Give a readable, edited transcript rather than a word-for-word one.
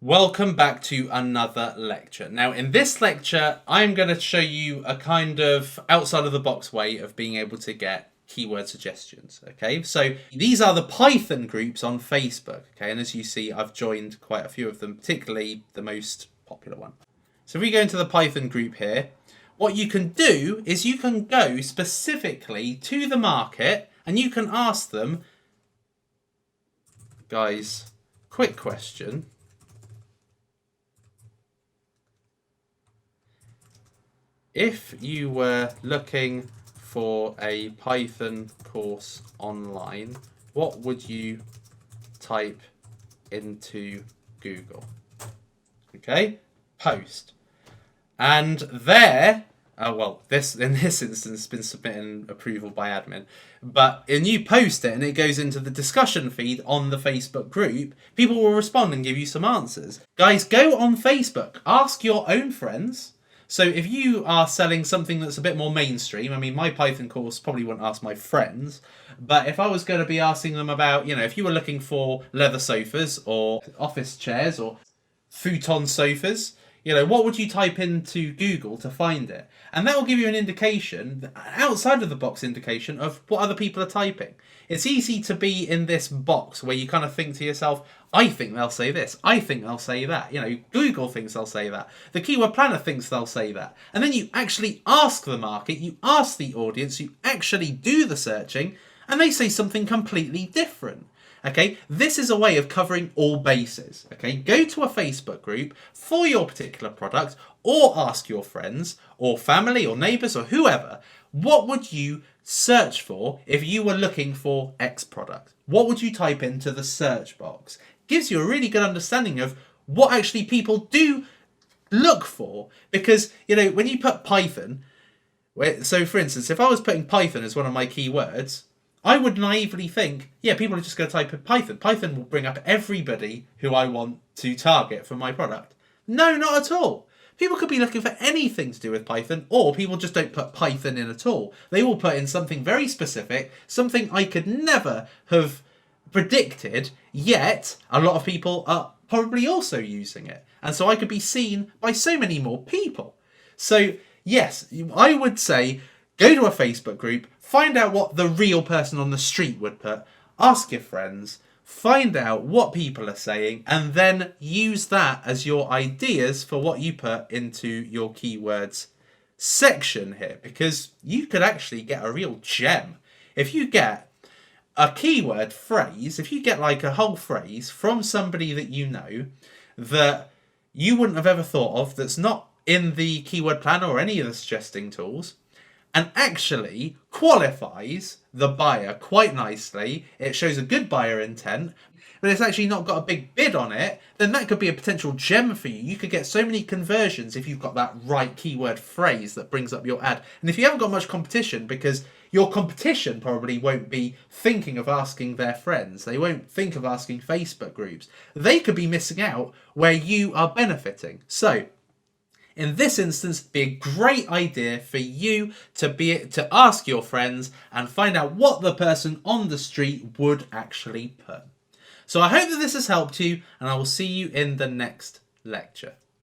Welcome back to another lecture. Now, in this lecture, I'm going to show you a kind of outside of the box way of being able to get keyword suggestions. Okay, so these are the Python groups on Facebook. Okay, and as you see, I've joined quite a few of them, particularly the most popular one. So if we go into the Python group here, what you can do is you can go specifically to the market and you can ask them, guys, quick question. If you were looking for a Python course online, what would you type into Google? Okay, post. And there, this in this instance has been submitting approval by admin. But when you post it and it goes into the discussion feed on the Facebook group, people will respond and give you some answers. Guys, go on Facebook, ask your own friends. So if you are selling something that's a bit more mainstream, I mean, my Python course probably wouldn't ask my friends, but if I was going to be asking them about, if you were looking for leather sofas or office chairs or futon sofas, what would you type into Google to find it? And that will give you an indication, outside of the box indication, of what other people are typing. It's easy to be in this box where you kind of think to yourself, I think they'll say this, I think they'll say that. Google thinks they'll say that. The Keyword Planner thinks they'll say that. And then you actually ask the market, you ask the audience, you actually do the searching, and they say something completely different. Okay, this is a way of covering all bases. Okay, go to a Facebook group for your particular product or ask your friends or family or neighbors or whoever, what would you search for if you were looking for X product? What would you type into the search box? Gives you a really good understanding of what actually people do look for. Because, when you put Python, so for instance, if I was putting Python as one of my keywords, I would naively think, people are just going to type in Python. Python will bring up everybody who I want to target for my product. No, not at all. People could be looking for anything to do with Python, or people just don't put Python in at all. They will put in something very specific, something I could never have predicted, yet a lot of people are probably also using it. And so I could be seen by so many more people. So yes, I would say go to a Facebook group, find out what the real person on the street would put, ask your friends, find out what people are saying, and then use that as your ideas for what you put into your keywords section here, because you could actually get a real gem. If you get a keyword phrase, if you get like a whole phrase from somebody that you know that you wouldn't have ever thought of, that's not in the keyword planner or any of the suggesting tools, and actually qualifies the buyer quite nicely, it shows a good buyer intent, but it's actually not got a big bid on it, then that could be a potential gem for you. You could get so many conversions if you've got that right keyword phrase that brings up your ad. And if you haven't got much competition, because your competition probably won't be thinking of asking their friends, they won't think of asking Facebook groups, they could be missing out where you are benefiting. So in this instance, be a great idea for you to ask your friends and find out what the person on the street would actually put. So I hope that this has helped you, and I will see you in the next lecture.